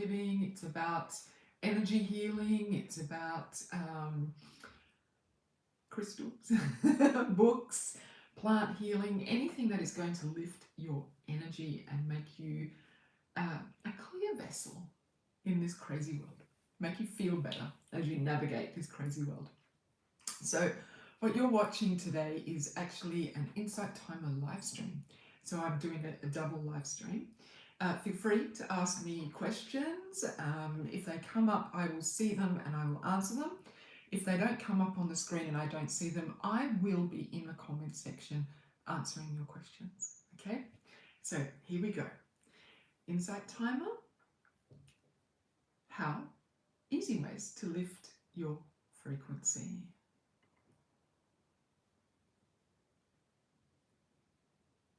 living, it's about energy healing, it's about crystals, books, plant healing, anything that is going to lift your energy and make you a clear vessel in this crazy world, make you feel better as you navigate this crazy world. So what you're watching today is actually an Insight Timer live stream. So I'm doing a double live stream. Feel free to ask me questions. If they come up, I will see them and I will answer them. If they don't come up on the screen and I don't see them, I will be in the comment section answering your questions. Okay? So here we go. Insight Timer. How? Easy ways to lift your frequency.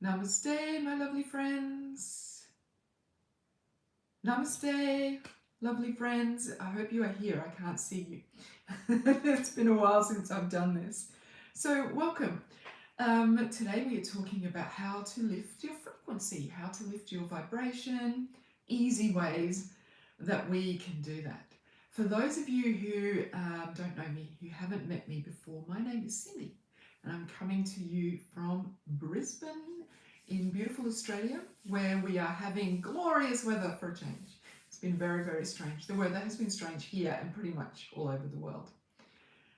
Namaste, my lovely friends. Namaste, lovely friends. I hope you are here. I can't see you. It's been a while since I've done this. So welcome. Today we are talking about how to lift your frequency, how to lift your vibration, easy ways that we can do that. For those of you who don't know me, who haven't met me before, my name is Cindy and I'm coming to you from Brisbane in beautiful Australia, where we are having glorious weather for a change. It's been very, very strange. The weather has been strange here and pretty much all over the world.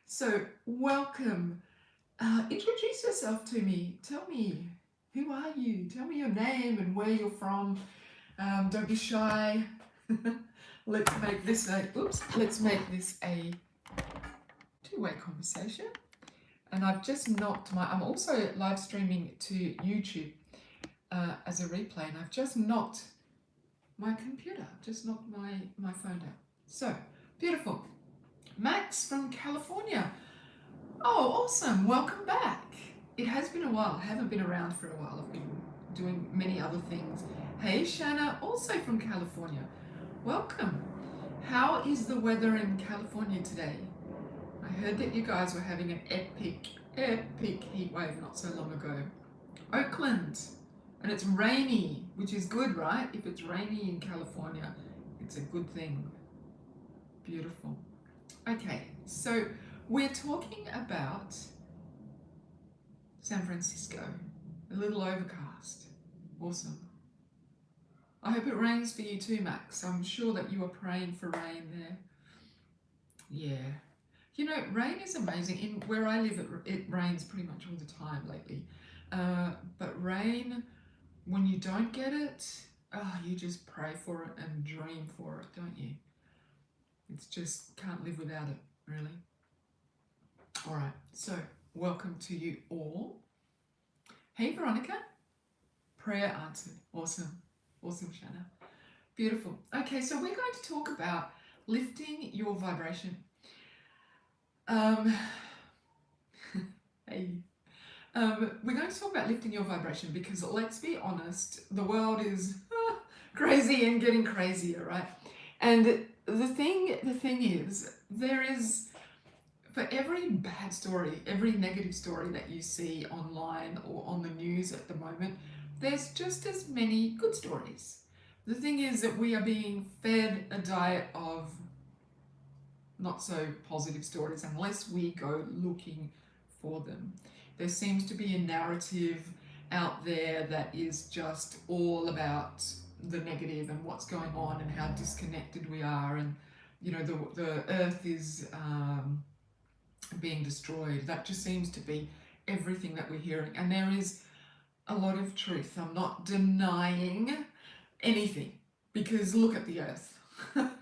So welcome. Introduce yourself to me. Tell me, who are you? Tell me your name and where you're from. Don't be shy. Let's make this a two-way conversation. And I've just knocked I'm also live streaming to YouTube as a replay, and I've just knocked my computer, just knocked my phone down. So, beautiful. Max from California. Oh, awesome. Welcome back. It has been a while. I haven't been around for a while. I've been doing many other things. Hey, Shanna, also from California. Welcome. How is the weather in California today? I heard that you guys were having an epic heat wave not so long ago. Oakland. And it's rainy, which is good, right? If it's rainy in California, it's a good thing. Beautiful. Okay, so we're talking about San Francisco. A little overcast. Awesome. I hope it rains for you too, Max. I'm sure that you are praying for rain there. Yeah. You know, rain is amazing. In where I live, it rains pretty much all the time lately. But rain, when you don't get it, you just pray for it and dream for it, don't you? It's just, can't live without it, really. All right, so welcome to you all. Hey, Veronica. Prayer answered. Awesome. Awesome, Shanna. Beautiful. Okay, so we're going to talk about lifting your vibration. We're going to talk about lifting your vibration because, let's be honest, the world is crazy and getting crazier, right? And the thing is, there is, for every bad story, every negative story that you see online or on the news at the moment, there's just as many good stories. The thing is that we are being fed a diet of not so positive stories unless we go looking for them. There seems to be a narrative out there that is just all about the negative and what's going on and how disconnected we are, and you know, the earth is being destroyed. That just seems to be everything that we're hearing, and there is a lot of truth. I'm not denying anything, because look at the earth.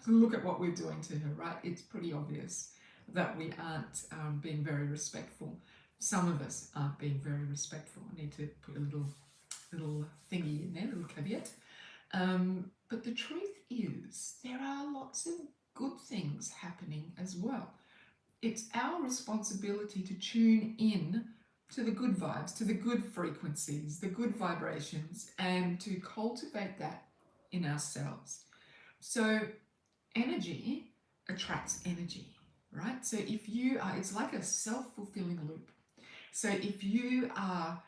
Look at what we're doing to her, right? It's pretty obvious that we aren't being very respectful. Some of us aren't being very respectful. I need to put a little thingy in there, a little caveat. But the truth is, there are lots of good things happening as well. It's our responsibility to tune in to the good vibes, to the good frequencies, the good vibrations, and to cultivate that in ourselves. So energy attracts energy, right? So if you are, it's like a self-fulfilling loop. So if you are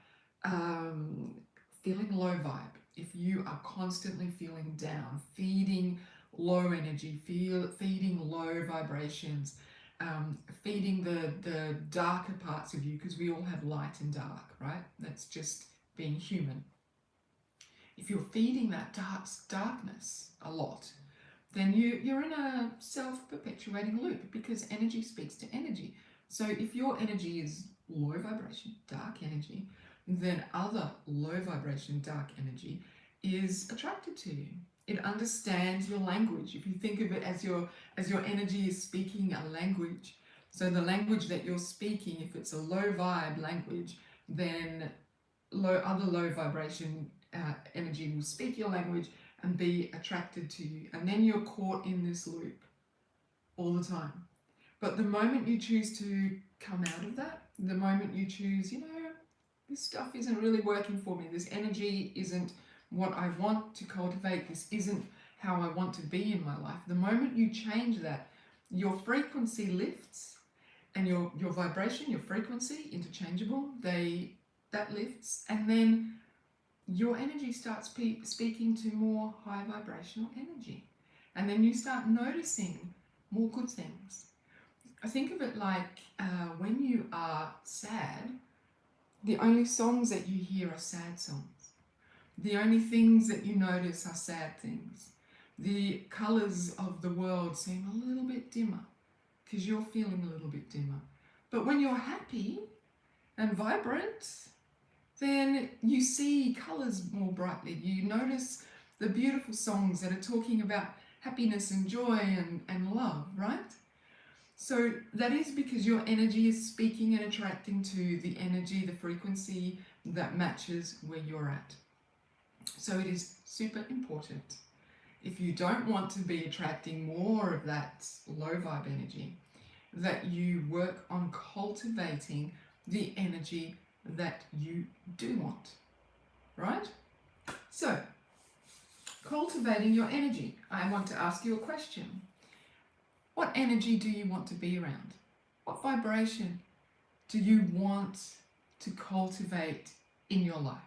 feeling low vibe, if you are constantly feeling down, feeding low energy, feeding low vibrations, feeding the darker parts of you, because we all have light and dark, right? That's just being human. If you're feeding that darkness a lot, then you're in a self-perpetuating loop, because energy speaks to energy. So if your energy is low vibration, dark energy, then other low vibration, dark energy is attracted to you. It understands your language. If you think of it as your energy is speaking a language, so the language that you're speaking, if it's a low vibe language, then other low vibration energy will speak your language and be attracted to you. And then you're caught in this loop all the time. But the moment you choose to come out of that, the moment you choose, this stuff isn't really working for me, this energy isn't what I want to cultivate, this isn't how I want to be in my life, the moment you change that, your frequency lifts, and your vibration, your frequency, interchangeable, that lifts, and then your energy starts speaking to more high vibrational energy. And then you start noticing more good things. I think of it like when you are sad, the only songs that you hear are sad songs. The only things that you notice are sad things. The colours of the world seem a little bit dimmer because you're feeling a little bit dimmer. But when you're happy and vibrant, then you see colours more brightly. You notice the beautiful songs that are talking about happiness and joy and love, right? So that is because your energy is speaking and attracting to the energy, the frequency that matches where you're at. So it is super important, if you don't want to be attracting more of that low vibe energy, that you work on cultivating the energy that you do want, right? So, cultivating your energy. I want to ask you a question. What energy do you want to be around? What vibration do you want to cultivate in your life?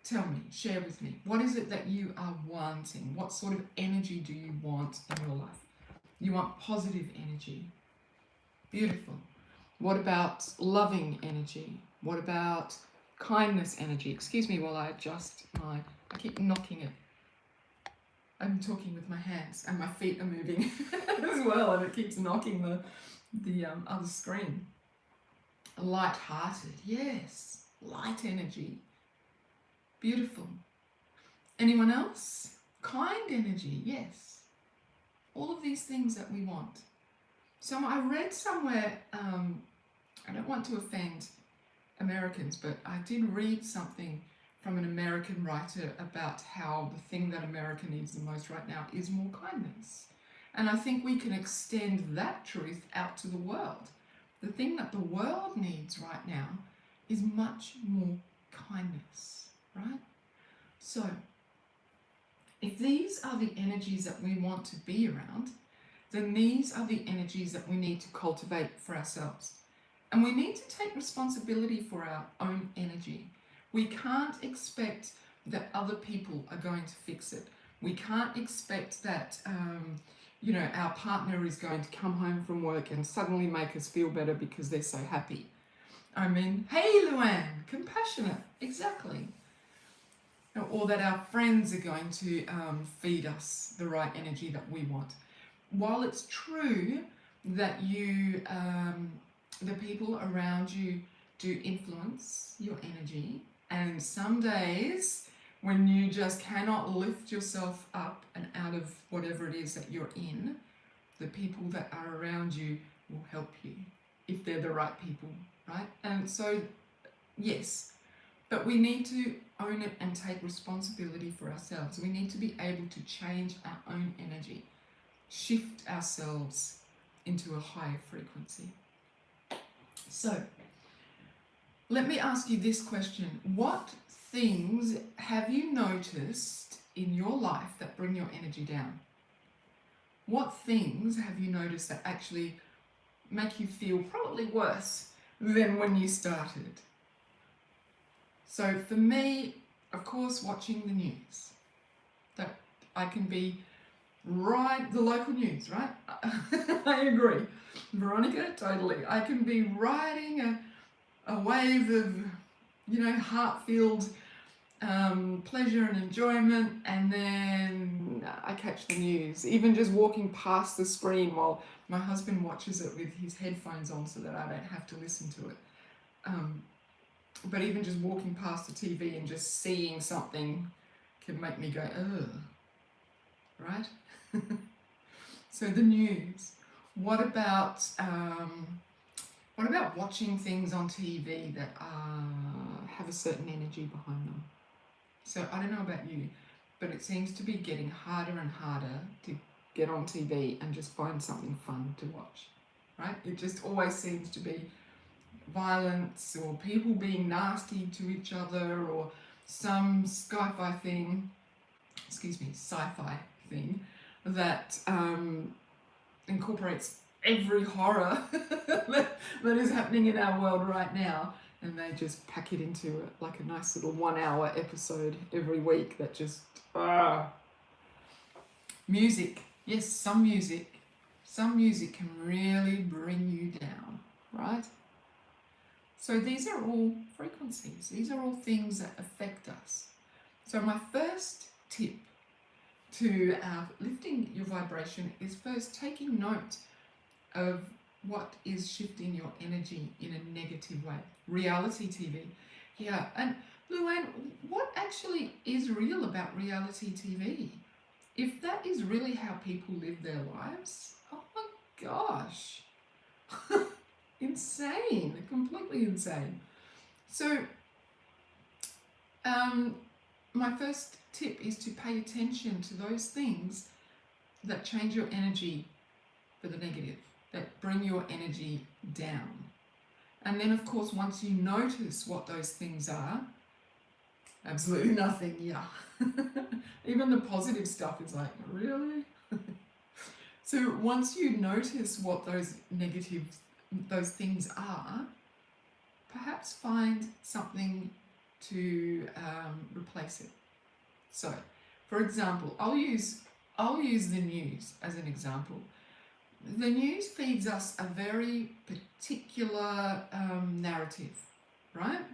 Tell me, share with me. What is it that you are wanting? What sort of energy do you want in your life? You want positive energy. Beautiful. What about loving energy? What about kindness energy? Excuse me while I adjust I keep knocking it. I'm talking with my hands and my feet are moving as well, and it keeps knocking the other screen. Light-hearted, yes. Light energy. Beautiful. Anyone else? Kind energy, yes. All of these things that we want. So I read somewhere, I don't want to offend Americans, but I did read something from an American writer about how the thing that America needs the most right now is more kindness. And I think we can extend that truth out to the world. The thing that the world needs right now is much more kindness, right? So, if these are the energies that we want to be around, then these are the energies that we need to cultivate for ourselves. And we need to take responsibility for our own energy. We can't expect that other people are going to fix it. We can't expect that our partner is going to come home from work and suddenly make us feel better because they're so happy. I mean, hey Luann, compassionate, exactly. Or that our friends are going to feed us the right energy that we want. While it's true that the people around you do influence your energy, and some days when you just cannot lift yourself up and out of whatever it is that you're in, the people that are around you will help you if they're the right people, right? And so, yes, but we need to own it and take responsibility for ourselves. We need to be able to change our own energy, shift ourselves into a higher frequency. So, let me ask you this question. What things have you noticed in your life that bring your energy down? What things have you noticed that actually make you feel probably worse than when you started? So for me, of course, watching the news. That I can be the local news, right? I agree. Veronica, totally. I can be riding a wave of, heart-filled pleasure and enjoyment, and then I catch the news, even just walking past the screen while my husband watches it with his headphones on so that I don't have to listen to it. But even just walking past the TV and just seeing something can make me go, ugh, right? So the news. What about watching things on TV that have a certain energy behind them? So I don't know about you, but it seems to be getting harder and harder to get on TV and just find something fun to watch, right? It just always seems to be violence or people being nasty to each other or some sci-fi thing that incorporates every horror that is happening in our world right now, and they just pack it into like a nice little 1 hour episode every week that just music. Yes, some music can really bring you down, right? So these are all frequencies. These are all things that affect us. So my first tip to lifting your vibration is first taking note of what is shifting your energy in a negative way. Reality TV. Yeah, and Luann, what actually is real about reality TV? If that is really how people live their lives, oh my gosh. Insane, completely insane. So, my first tip is to pay attention to those things that change your energy for the negative, that bring your energy down. And then, of course, once you notice what those things are, absolutely nothing, yeah. Even the positive stuff is like, really? So once you notice what those things are, perhaps find something to replace it. So, for example, I'll use the news as an example. The news feeds us a very particular narrative, right?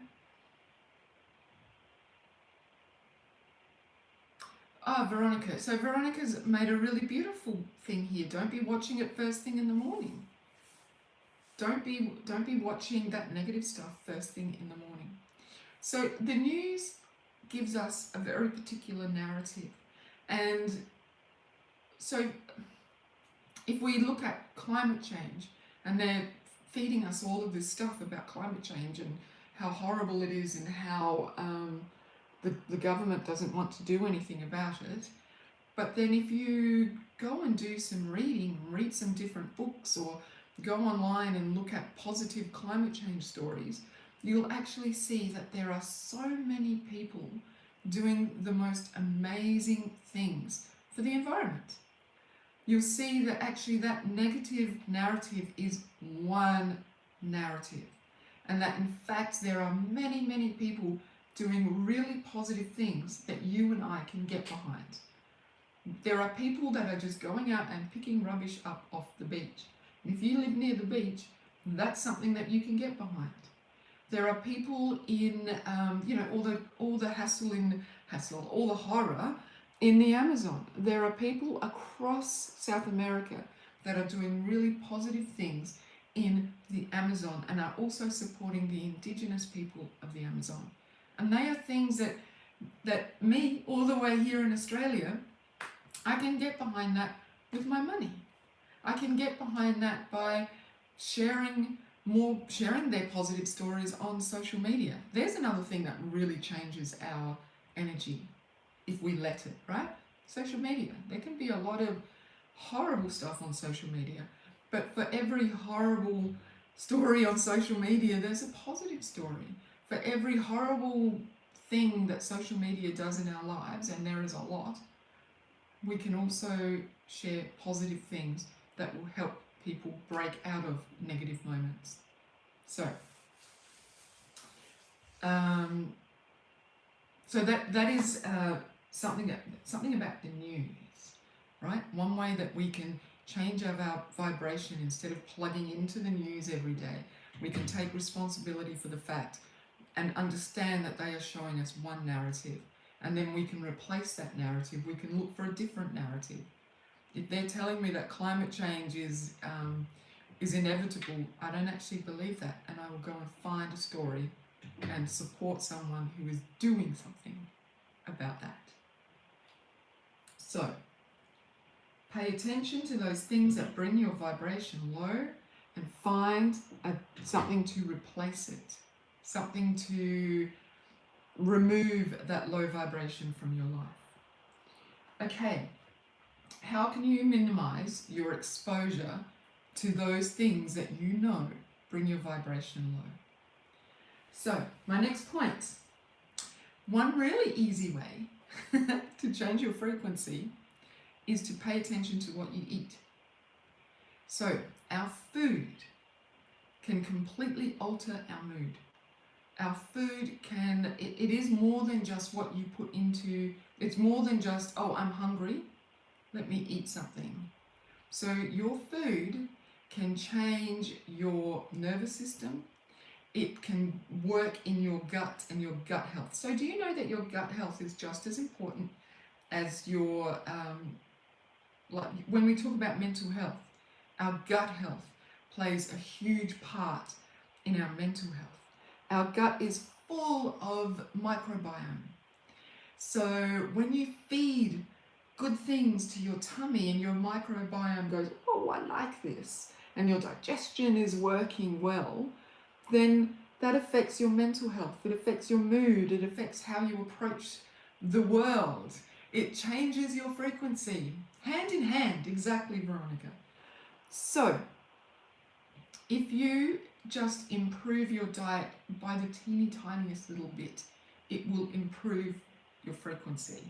Veronica. So Veronica's made a really beautiful thing here. Don't be watching it first thing in the morning. Don't be watching that negative stuff first thing in the morning. So the news gives us a very particular narrative. And so if we look at climate change, and they're feeding us all of this stuff about climate change and how horrible it is and how the government doesn't want to do anything about it. But then if you go and do some reading, read some different books, or go online and look at positive climate change stories, you'll actually see that there are so many people doing the most amazing things for the environment. You'll see that actually that negative narrative is one narrative, and that in fact there are many, many people doing really positive things that you and I can get behind. There are people that are just going out and picking rubbish up off the beach. And if you live near the beach, that's something that you can get behind. There are people in, all the horror in the Amazon. There are people across South America that are doing really positive things in the Amazon and are also supporting the indigenous people of the Amazon. And they are things that me, all the way here in Australia, I can get behind that with my money. I can get behind that by sharing their positive stories on social media. There's another thing that really changes our energy if we let it, right? Social media. There can be a lot of horrible stuff on social media, but for every horrible story on social media, there's a positive story. For every horrible thing that social media does in our lives, and there is a lot, we can also share positive things that will help people break out of negative moments. So, that is something about the news, right? One way that we can change our vibration, instead of plugging into the news every day, we can take responsibility for the fact and understand that they are showing us one narrative, and then we can replace that narrative. We can look for a different narrative. If they're telling me that climate change is inevitable, I don't actually believe that, and I will go and find a story and support someone who is doing something about that. So, pay attention to those things that bring your vibration low, and find something to replace it, something to remove that low vibration from your life. Okay, how can you minimize your exposure to those things that you know bring your vibration low? So, my next point. One really easy way to change your frequency is to pay attention to what you eat. So, our food can completely alter our mood. Our food can, it is more than just what you put into, it's more than just, oh, I'm hungry, let me eat something. So your food can change your nervous system. It can work in your gut and your gut health. So do you know that your gut health is just as important as your, like when we talk about mental health, our gut health plays a huge part in our mental health. Our gut is full of microbiome. So when you feed good things to your tummy and your microbiome goes, oh, I like this, and your digestion is working well, then that affects your mental health, it affects your mood, it affects how you approach the world. It changes your frequency. Hand in hand, exactly, Veronica. So, if you just improve your diet by the teeny tiniest little bit, it will improve your frequency.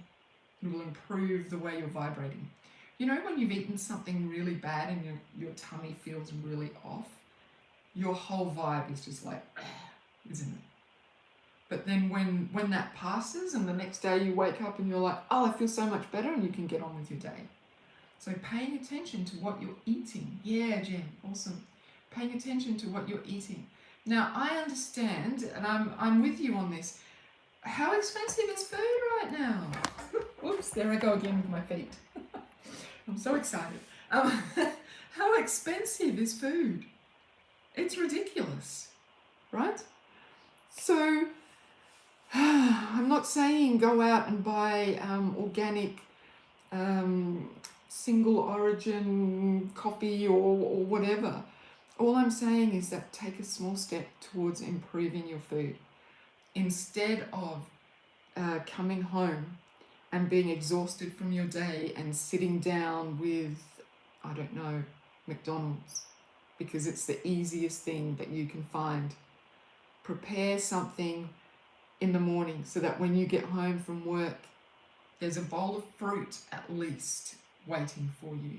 It will improve the way you're vibrating. You know, when you've eaten something really bad and your tummy feels really off, your whole vibe is just like, isn't it? But then when that passes and the next day you wake up and you're like, oh, I feel so much better, and you can get on with your day. So paying attention to what you're eating. Yeah, Jen, awesome. Paying attention to what you're eating. Now, I understand, and I'm with you on this. How expensive is food right now? Whoops, there I go again with my feet. I'm so excited. How expensive is food? It's ridiculous, right? So, I'm not saying go out and buy organic, single origin coffee or whatever. All I'm saying is that take a small step towards improving your food. Instead of coming home and being exhausted from your day and sitting down with, I don't know, McDonald's, because it's the easiest thing that you can find. Prepare something in the morning so that when you get home from work, there's a bowl of fruit at least waiting for you.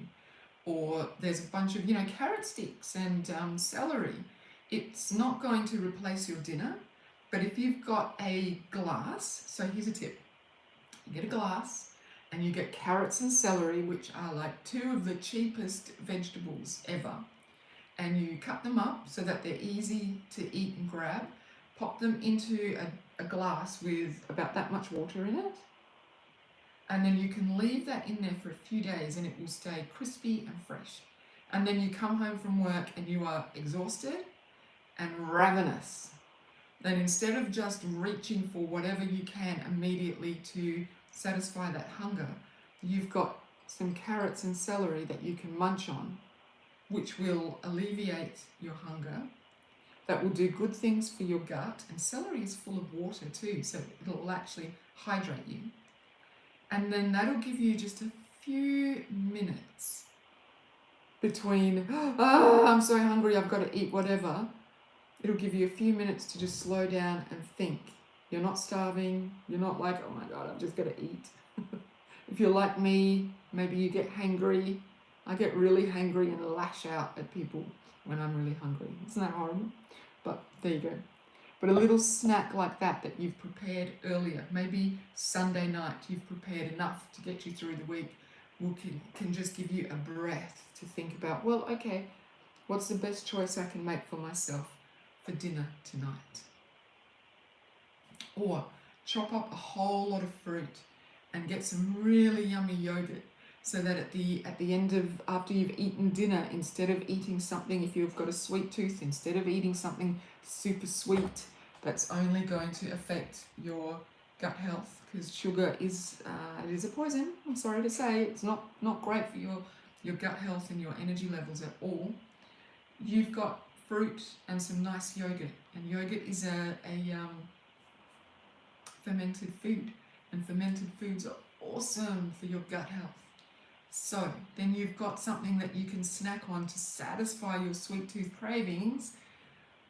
Or there's a bunch of, carrot sticks and celery. It's not going to replace your dinner, but if you've got a glass, so here's a tip. You get a glass and you get carrots and celery, which are like two of the cheapest vegetables ever. And you cut them up so that they're easy to eat and grab. Pop them into a glass with about that much water in it. And then you can leave that in there for a few days and it will stay crispy and fresh. And then you come home from work and you are exhausted and ravenous. Then instead of just reaching for whatever you can immediately to satisfy that hunger, you've got some carrots and celery that you can munch on, which will alleviate your hunger. That will do good things for your gut. And celery is full of water too, so it'll actually hydrate you. And then that'll give you just a few minutes between, I'm so hungry, I've got to eat whatever. It'll give you a few minutes to just slow down and think. You're not starving. You're not like, oh my God, I've just got to eat. If you're like me, maybe you get hangry. I get really hangry and lash out at people when I'm really hungry. Isn't that horrible? But there you go. But a little snack like that you've prepared earlier, maybe Sunday night you've prepared enough to get you through the week, can just give you a breath to think about, well, okay, what's the best choice I can make for myself for dinner tonight? Or chop up a whole lot of fruit and get some really yummy yogurt, so that at the end of, after you've eaten dinner, instead of eating something, if you've got a sweet tooth, instead of eating something super sweet that's only going to affect your gut health, because sugar is it is a poison, I'm sorry to say, it's not great for your gut health and your energy levels at all. You've got fruit and some nice yogurt, and yogurt is a fermented food, and fermented foods are awesome for your gut health. So then you've got something that you can snack on to satisfy your sweet tooth cravings,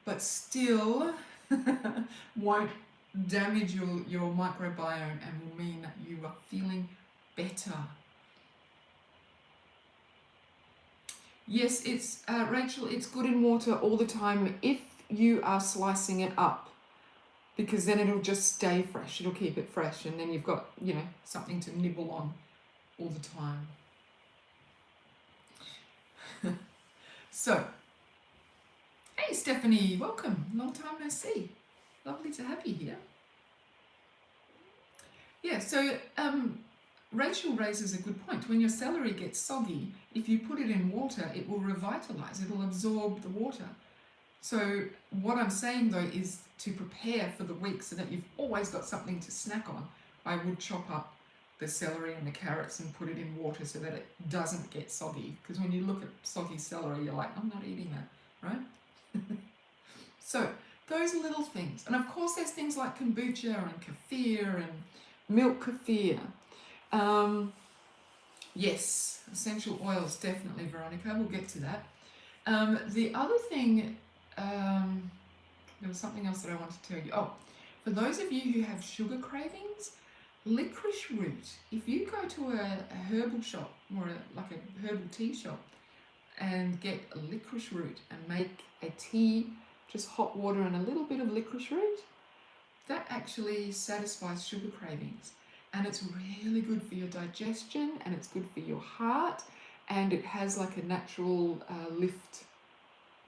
but still won't damage your microbiome and will mean that you are feeling better. Yes, it's Rachel, it's good in water all the time if you are slicing it up, because then it'll just stay fresh, it'll keep it fresh, and then you've got, something to nibble on all the time. So, hey Stephanie, welcome, long time no see, lovely to have you here. Yeah, so Rachel raises a good point. When your celery gets soggy, if you put it in water, it will revitalize, it'll absorb the water. So what I'm saying though is to prepare for the week so that you've always got something to snack on. I would chop up the celery and the carrots and put it in water so that it doesn't get soggy. Because when you look at soggy celery, you're like, I'm not eating that, right? So those are little things. And of course there's things like kombucha and kefir and milk kefir. Yes, essential oils, definitely, Veronica. We'll get to that. The other thing, there was something else that I wanted to tell you. Oh, for those of you who have sugar cravings, licorice root. If you go to a herbal shop or like a herbal tea shop and get a licorice root and make a tea, just hot water and a little bit of licorice root, that actually satisfies sugar cravings. And it's really good for your digestion, and it's good for your heart, and it has like a natural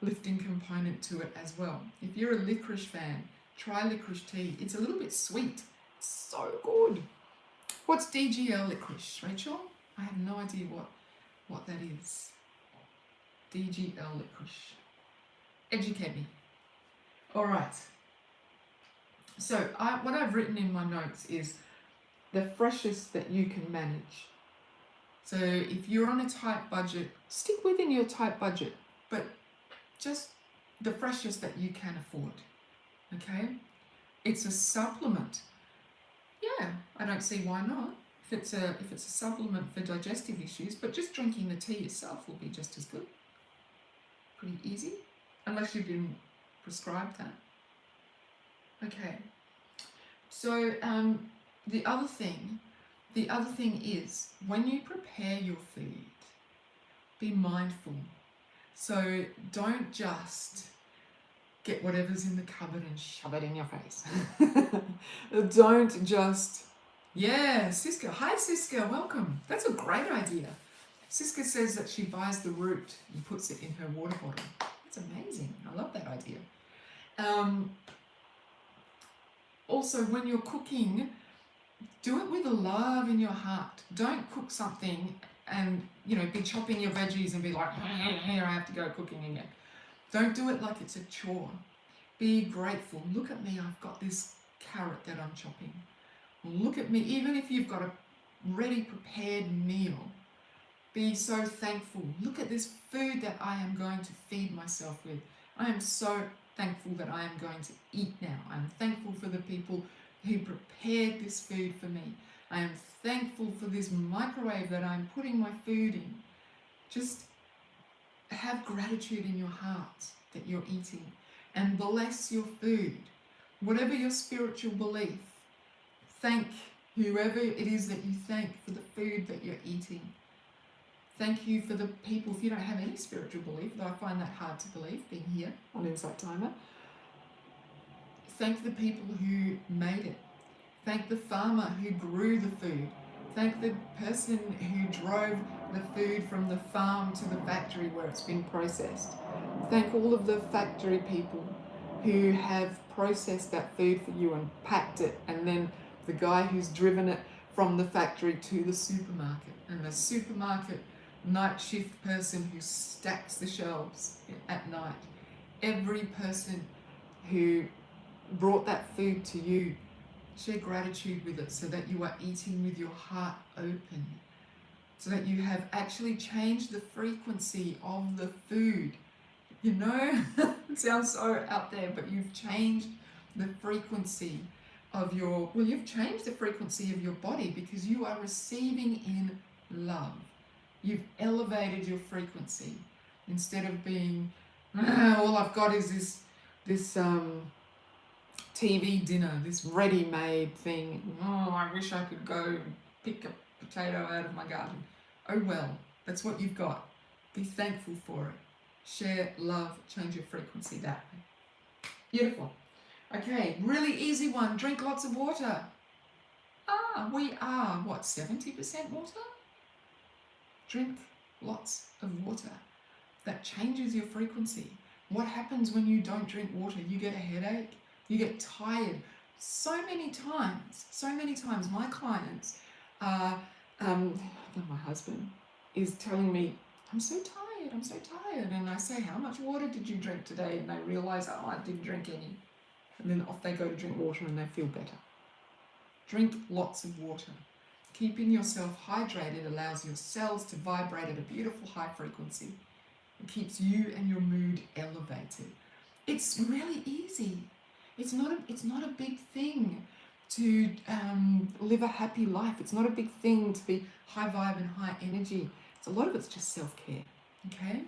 lifting component to it as well. If you're a licorice fan, try licorice tea. It's a little bit sweet. It's so good. What's DGL licorice, Rachel? I have no idea what that is. DGL licorice. Educate me. All right. So what I've written in my notes is the freshest that you can manage. So if you're on a tight budget, stick within your tight budget, but just the freshest that you can afford, okay? It's a supplement. Yeah, I don't see why not. If it's a supplement for digestive issues, but just drinking the tea itself will be just as good. Pretty easy, unless you've been prescribed that. Okay, so the other thing is, when you prepare your food, be mindful. So don't just get whatever's in the cupboard and shove it in your face. Don't just, yeah, Siska. Hi Siska, welcome. That's a great idea. Siska says that she buys the root and puts it in her water bottle. That's amazing. I love that idea. Also, when you're cooking, do it with a love in your heart. Don't cook something and, be chopping your veggies and be like, here I have to go cooking again. Don't do it like it's a chore. Be grateful. Look at me, I've got this carrot that I'm chopping. Look at me, even if you've got a ready prepared meal, be so thankful. Look at this food that I am going to feed myself with. I am so thankful that I am going to eat now. I'm thankful for the people who prepared this food for me. I am thankful for this microwave that I'm putting my food in. Just have gratitude in your heart that you're eating, and bless your food. Whatever your spiritual belief, thank whoever it is that you thank for the food that you're eating. Thank you for the people. If you don't have any spiritual belief, though I find that hard to believe being here on Insight Timer, Thank the people who made it. Thank the farmer who grew the food. Thank the person who drove the food from the farm to the factory where it's been processed. Thank all of the factory people who have processed that food for you and packed it, and then the guy who's driven it from the factory to the supermarket, and the supermarket night shift person who stacks the shelves at night. Every person who brought that food to you, share gratitude with it so that you are eating with your heart open, so that you have actually changed the frequency of the food. You know, it sounds so out there, but you've changed the frequency of your, well, you've changed the frequency of your body because you are receiving in love. You've elevated your frequency instead of being, all I've got is this TV dinner, this ready-made thing. Oh, I wish I could go and pick a potato out of my garden. Oh well, that's what you've got. Be thankful for it. Share love, change your frequency that way. Beautiful. Okay, really easy one. Drink lots of water. We are, what, 70% water? Drink lots of water. That changes your frequency. What happens when you don't drink water? You get a headache. You get tired. So many times my clients are, my husband is telling me, I'm so tired. And I say, how much water did you drink today? And they realize, oh, I didn't drink any. And then off they go to drink water and they feel better. Drink lots of water. Keeping yourself hydrated allows your cells to vibrate at a beautiful high frequency. It keeps you and your mood elevated. It's really easy. It's not a big thing to live a happy life. It's not a big thing to be high vibe and high energy. A lot of it's just self-care. Okay?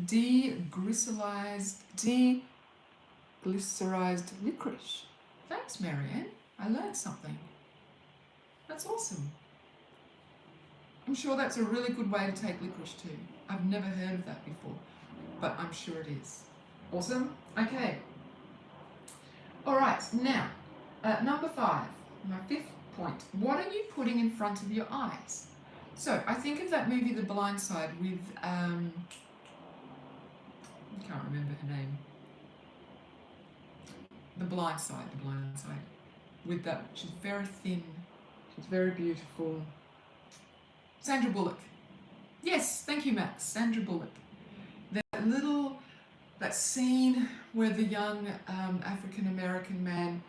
Deglycerized licorice. Thanks, Marianne. I learned something. That's awesome. I'm sure that's a really good way to take licorice too. I've never heard of that before, but I'm sure it is. Awesome. Okay. All right. Now, number 5, my 5th point. What are you putting in front of your eyes? So I think of that movie, The Blind Side, with I can't remember her name. The Blind Side, with that. She's very thin. She's very beautiful. Sandra Bullock. Yes, thank you, Max. Sandra Bullock. That scene where the young African-American man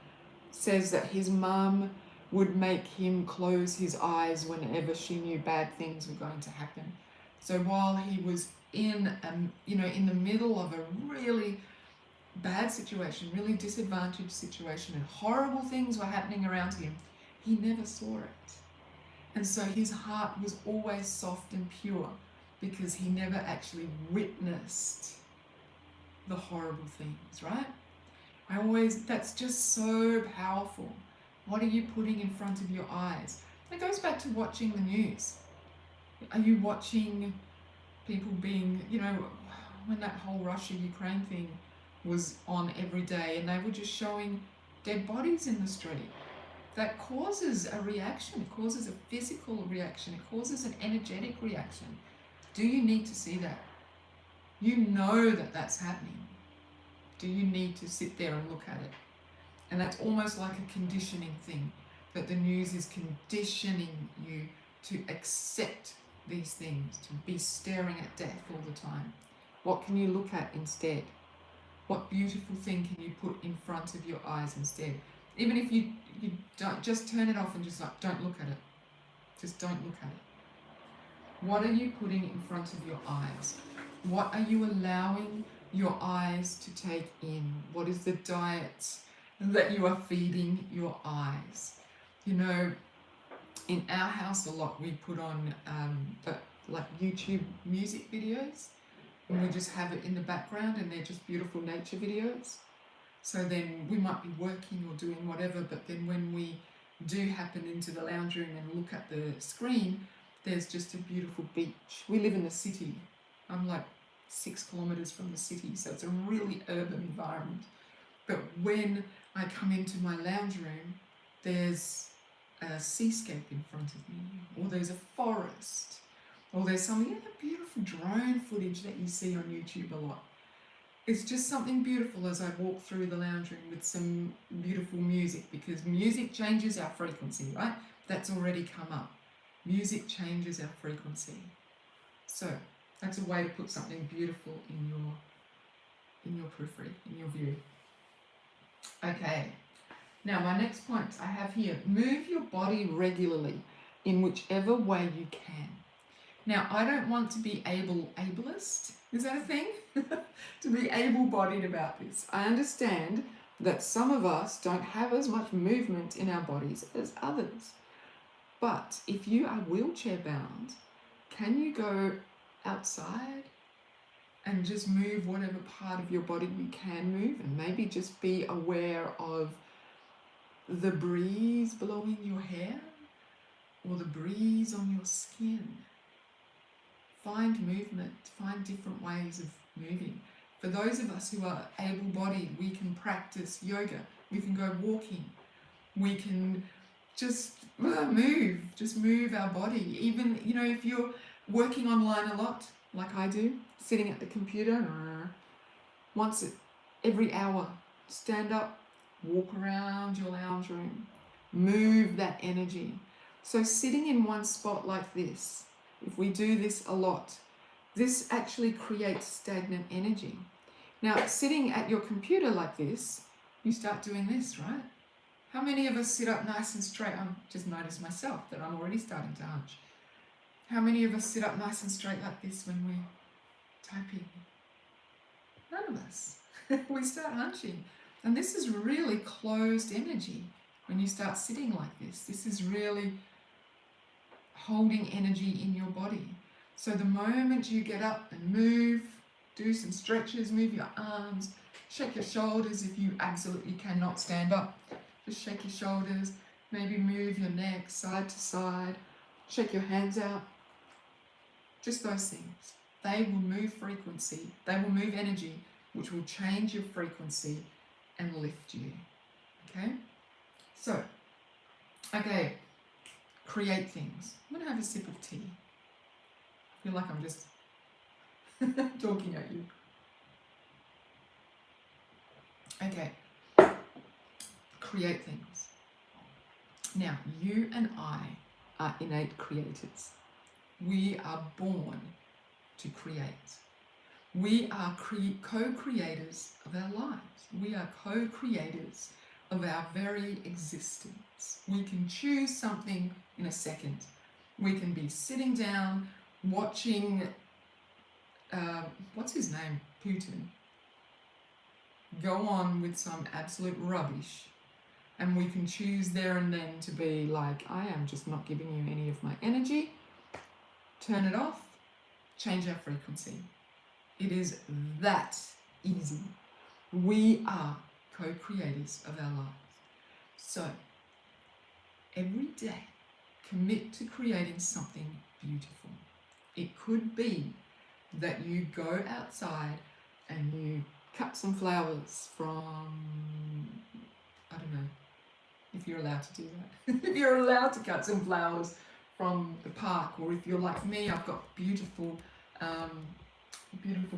says that his mum would make him close his eyes whenever she knew bad things were going to happen. So while he was in the middle of a really bad situation, really disadvantaged situation, and horrible things were happening around him, he never saw it. And so his heart was always soft and pure because he never actually witnessed the horrible things, right? That's just so powerful. What are you putting in front of your eyes? It goes back to watching the news. Are you watching people being, when that whole Russia-Ukraine thing was on every day and they were just showing dead bodies in the street? That causes a reaction. It causes a physical reaction. It causes an energetic reaction. Do you need to see that? You know that that's happening. Do you need to sit there and look at it? And that's almost like a conditioning thing, that the news is conditioning you to accept these things, to be staring at death all the time. What can you look at instead? What beautiful thing can you put in front of your eyes instead? Even if you don't, just turn it off and just don't look at it. Just don't look at it. What are you putting in front of your eyes? What are you allowing your eyes to take in? What is the diet that you are feeding your eyes? In our house a lot we put on like YouTube music videos, and we just have it in the background, and they're just beautiful nature videos. So then we might be working or doing whatever, but then when we do happen into the lounge room and look at the screen, there's just a beautiful beach. We live in the city. I'm like 6 kilometers from the city, so it's a really urban environment. But when I come into my lounge room, there's a seascape in front of me, or there's a forest, or there's some beautiful drone footage that you see on YouTube a lot. It's just something beautiful as I walk through the lounge room with some beautiful music, because music changes our frequency, right? That's already come up. Music changes our frequency. So that's a way to put something beautiful in your periphery, in your view. Okay, now my next point I have here, move your body regularly in whichever way you can. Now, I don't want to be ableist, is that a thing? To be able-bodied about this. I understand that some of us don't have as much movement in our bodies as others. But if you are wheelchair bound, can you go outside and just move whatever part of your body you can move, and maybe just be aware of the breeze blowing your hair or the breeze on your skin? Find movement, find different ways of moving. For those of us who are able-bodied, we can practice yoga, we can go walking, we can just move our body. Even, if you're working online a lot, like I do, sitting at the computer, every hour, stand up, walk around your lounge room, move that energy. So sitting in one spot like this, if we do this a lot, this actually creates stagnant energy. Now, sitting at your computer like this, you start doing this, right? How many of us sit up nice and straight? I just noticed myself that I'm already starting to hunch. How many of us sit up nice and straight like this when we're typing? None of us. We start hunching. And this is really closed energy when you start sitting like this. This is really holding energy in your body. So the moment you get up and move, do some stretches, move your arms, shake your shoulders if you absolutely cannot stand up. Just shake your shoulders, maybe move your neck side to side, shake your hands out. Just those things. They will move frequency, they will move energy, which will change your frequency and lift you. Okay? So, create things. I'm going to have a sip of tea. I feel like I'm just talking at you. Okay. Create things. Now, you and I are innate creators. We are born to create. We are co-creators of our lives. We are co-creators of our very existence. We can choose something in a second. We can be sitting down watching, what's his name, Putin, go on with some absolute rubbish, and we can choose there and then to be like, I am just not giving you any of my energy, turn it off, change our frequency. It is that easy. We are co-creators of our lives. So, every day, commit to creating something beautiful. It could be that you go outside and you cut some flowers from, I don't know, if you're allowed to do that. If you're allowed to cut some flowers from the park, or if you're like me, I've got beautiful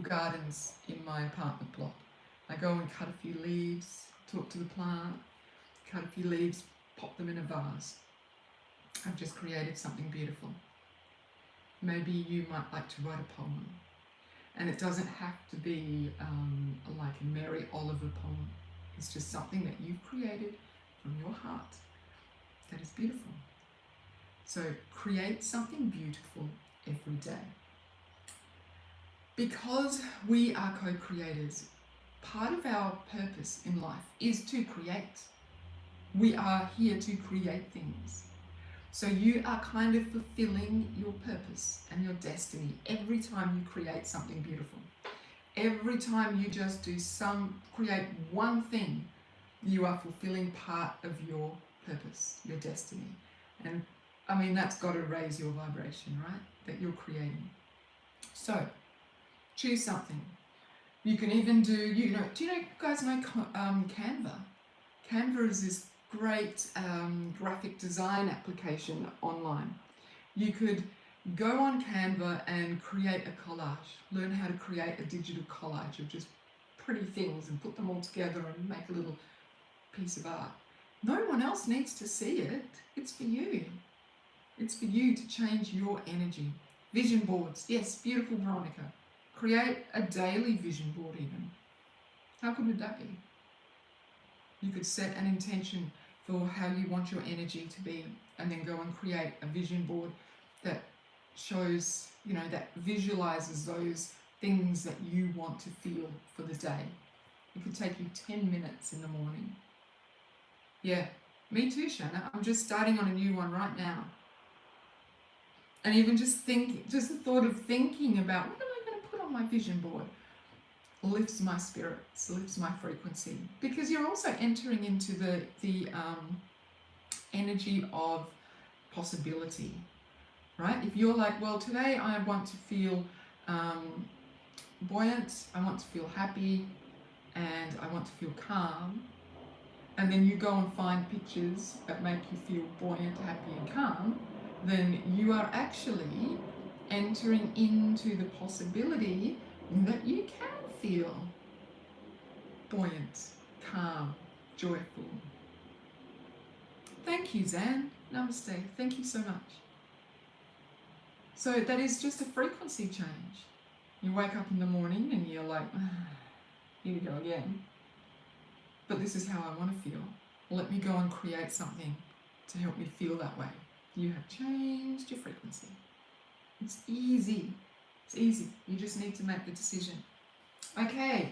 gardens in my apartment block. I go and cut a few leaves, talk to the plant, cut a few leaves, pop them in a vase. I've just created something beautiful. Maybe you might like to write a poem. And it doesn't have to be like a Mary Oliver poem. It's just something that you've created from your heart that is beautiful. So create something beautiful every day. Because we are co-creators, part of our purpose in life is to create. We are here to create things. So you are kind of fulfilling your purpose and your destiny every time you create something beautiful. Every time you just create one thing, you are fulfilling part of your purpose, your destiny. And I mean, that's got to raise your vibration, right? That you're creating. So choose something. You can even do, do you guys know Canva? Canva is this great graphic design application online. You could go on Canva and create a collage, learn how to create a digital collage of just pretty things and put them all together and make a little piece of art. No one else needs to see it. It's for you. It's for you to change your energy. Vision boards. Yes, beautiful, Veronica. Create a daily vision board even. How good would that be? You could set an intention for how you want your energy to be and then go and create a vision board that shows, that visualizes those things that you want to feel for the day. It could take you 10 minutes in the morning. Yeah, me too, Shanna. I'm just starting on a new one right now. And even just the thought of thinking about what am I going to put on my vision board lifts my spirits, lifts my frequency. Because you're also entering into the energy of possibility, right? If you're like, well, today I want to feel buoyant, I want to feel happy, and I want to feel calm, and then you go and find pictures that make you feel buoyant, happy, and calm, then you are actually entering into the possibility that you can feel buoyant, calm, joyful. Thank you, Zan. Namaste. Thank you so much. So that is just a frequency change. You wake up in the morning and you're like, here we go again. But this is how I want to feel. Let me go and create something to help me feel that way. You have changed your frequency. It's easy. It's easy. You just need to make the decision. Okay.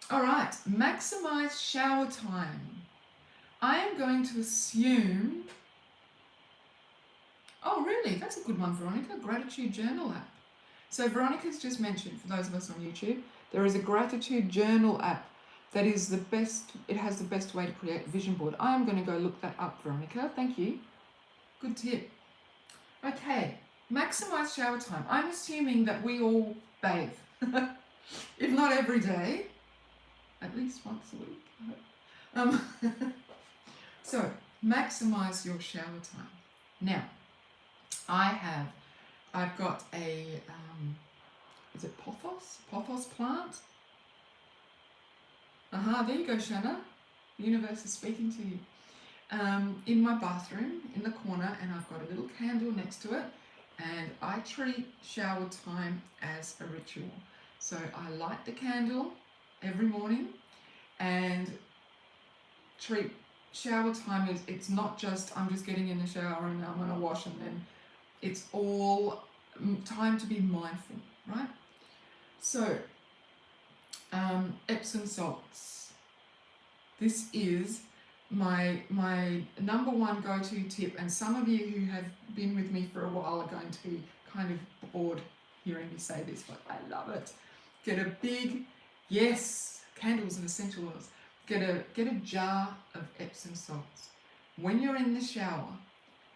All right. Maximize shower time. I am going to assume... Oh, really? That's a good one, Veronica. Gratitude Journal app. So Veronica's just mentioned, for those of us on YouTube, there is a gratitude journal app that is the best. It has the best way to create a vision board. I am going to go look that up, Veronica. Thank you. Good tip. Okay, maximize shower time. I'm assuming that we all bathe, if not every day, at least once a week. So maximize your shower time. Now, I've got a is it pothos plant? There you go, Shanna. The universe is speaking to you. In my bathroom, in the corner, and I've got a little candle next to it, and I treat shower time as a ritual. So I light the candle every morning and treat shower time as, it's not just I'm just getting in the shower and I'm going to wash, and then it's all time to be mindful, right? So Epsom salts. This is my number one go-to tip, and some of you who have been with me for a while are going to be kind of bored hearing me say this, but I love it. Get a big, yes, candles and essential oils. Get a jar of Epsom salts. When you're in the shower,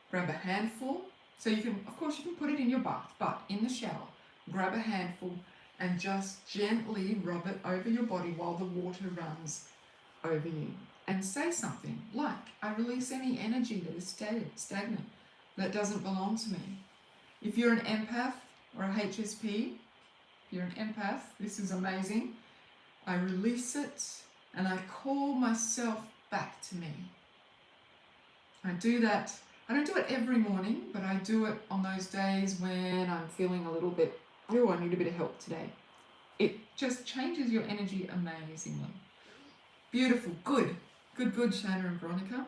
grab a handful. So you can, of course, you can put it in your bath, but in the shower, grab a handful and just gently rub it over your body while the water runs over you. And say something like, I release any energy that is stagnant, that doesn't belong to me. If you're an empath or a HSP, if you're an empath, this is amazing. I release it and I call myself back to me. I do that. I don't do it every morning, but I do it on those days when I'm feeling a little bit, oh, I need a bit of help today. It just changes your energy amazingly. Beautiful. Good, Shanna and Veronica.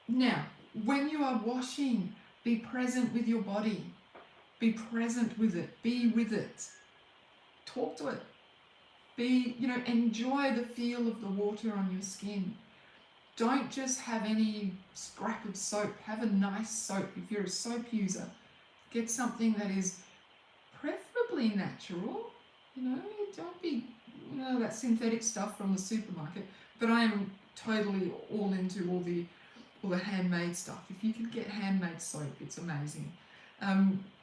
Now, when you are washing, be present with your body. Be present with it. Be with it. Talk to it. Enjoy the feel of the water on your skin. Don't just have any scrap of soap. Have a nice soap. If you're a soap user, get something that is preferably natural. Don't be that synthetic stuff from the supermarket. But I am totally all into all the handmade stuff. If you can get handmade soap, it's amazing.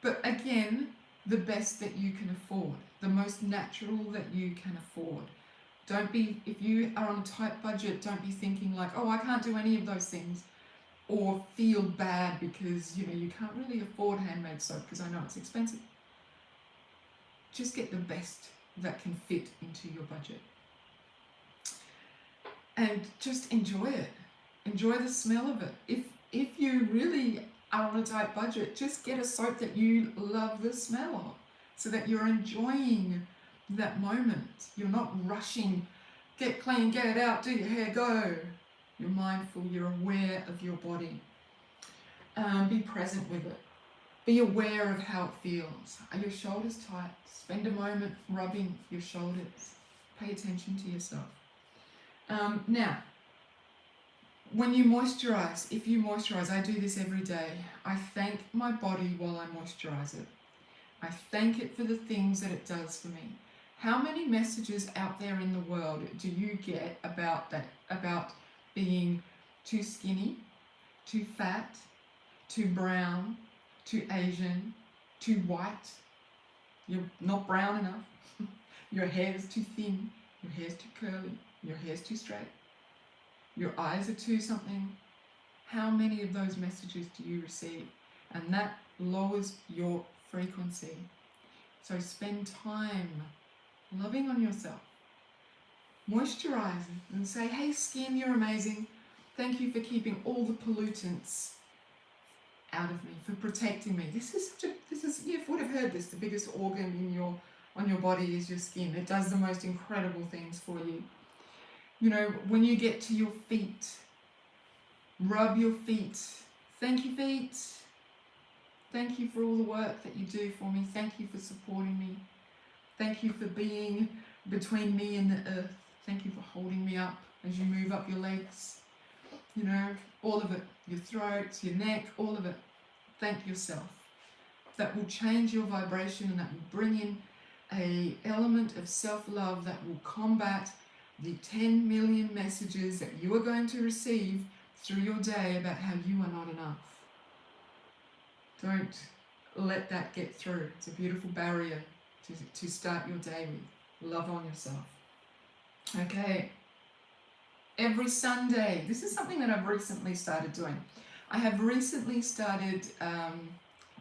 But again, the best that you can afford, the most natural that you can afford. Don't be, if you are on a tight budget, don't be thinking like, oh, I can't do any of those things, or feel bad because you can't really afford handmade soap because I know it's expensive. Just get the best that can fit into your budget. And just enjoy it. Enjoy the smell of it. If you really are on a tight budget, just get a soap that you love the smell of so that you're enjoying that moment. You're not rushing, get clean, get it out, do your hair, go. You're mindful, you're aware of your body. Be present with it. Be aware of how it feels. Are your shoulders tight? Spend a moment rubbing your shoulders. Pay attention to yourself. Now, when you moisturize, if you moisturize, I do this every day. I thank my body while I moisturize it. I thank it for the things that it does for me. How many messages out there in the world do you get about that? About being too skinny, too fat, too brown, too Asian, too white? You're not brown enough. Your hair is too thin. Your hair's too curly. Your hair's too straight. Your eyes are too something. How many of those messages do you receive? And that lowers your frequency. So spend time loving on yourself. Moisturize and say, hey skin, you're amazing. Thank you for keeping all the pollutants out of me, for protecting me. You would have heard this, the biggest organ on your body is your skin. It does the most incredible things for you. When you get to your feet, rub your feet. Thank you, feet. Thank you for all the work that you do for me. Thank you for supporting me. Thank you for being between me and the earth. Thank you for holding me up as you move up your legs. All of it. Your throat, your neck, all of it. Thank yourself. That will change your vibration and that will bring in an element of self-love that will combat the 10 million messages that you are going to receive through your day about how you are not enough. Don't let that get through. It's a beautiful barrier to start your day with. Love on yourself. Okay. Every Sunday, this is something that I've recently started doing. I have recently started a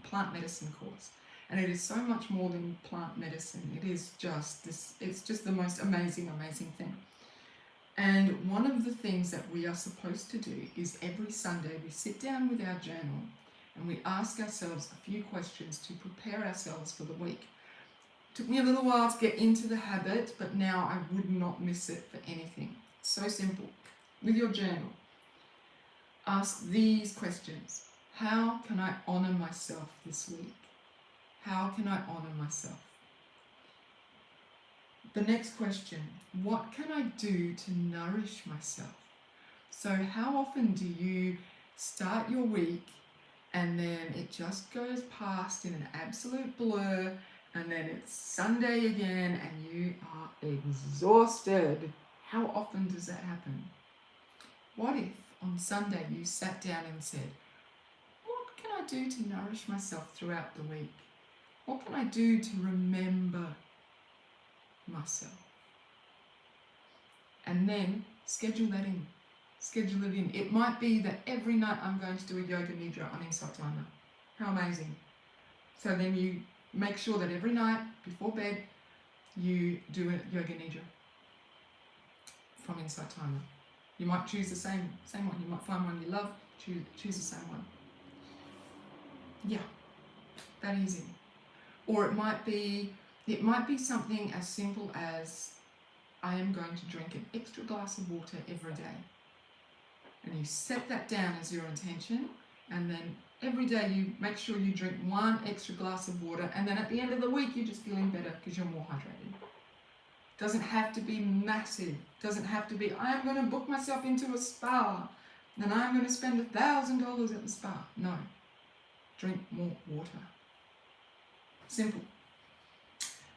plant medicine course. And it is so much more than plant medicine. It is just this, it's just the most amazing, amazing thing. And one of the things that we are supposed to do is every Sunday we sit down with our journal and we ask ourselves a few questions to prepare ourselves for the week. It took me a little while to get into the habit, but now I would not miss it for anything. It's so simple. With your journal, ask these questions. How can I honor myself this week? How can I honor myself? The next question, what can I do to nourish myself? So how often do you start your week and then it just goes past in an absolute blur and then it's Sunday again and you are exhausted? How often does that happen? What if on Sunday you sat down and said, what can I do to nourish myself throughout the week? What can I do to remember myself? And then schedule that in. Schedule it in. It might be that every night I'm going to do a yoga nidra on Insight Timer. How amazing. So then you make sure that every night before bed you do a yoga nidra from Insight Timer. You might choose the same one. You might find one you love, choose the same one. Yeah, that easy. Or it might be something as simple as I am going to drink an extra glass of water every day. And you set that down as your intention, and then every day you make sure you drink one extra glass of water, and then at the end of the week you're just feeling better because you're more hydrated. Doesn't have to be massive. Doesn't have to be, I am going to book myself into a spa and I'm going to spend $1,000 at the spa. No. Drink more water. Simple.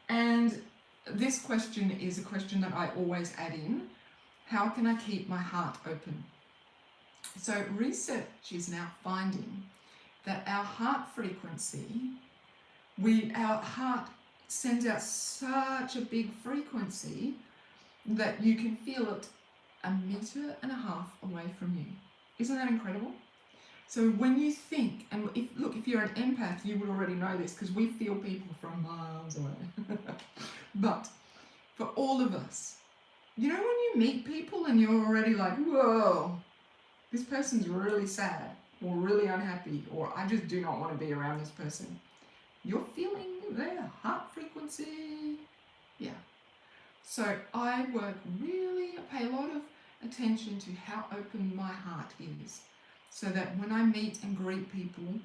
And this question is a question that I always add in. How can I keep my heart open? So research is now finding that our heart frequency Our heart sends out such a big frequency that you can feel it 1.5 meters away from you. Isn't that incredible? So when you think, and if you're an empath, you would already know this because we feel people from miles away. But for all of us, you know when you meet people and you're already like, whoa, this person's really sad or really unhappy, or I just do not want to be around this person. You're feeling their heart frequency. Yeah. So I pay a lot of attention to how open my heart is, so that when I meet and greet people,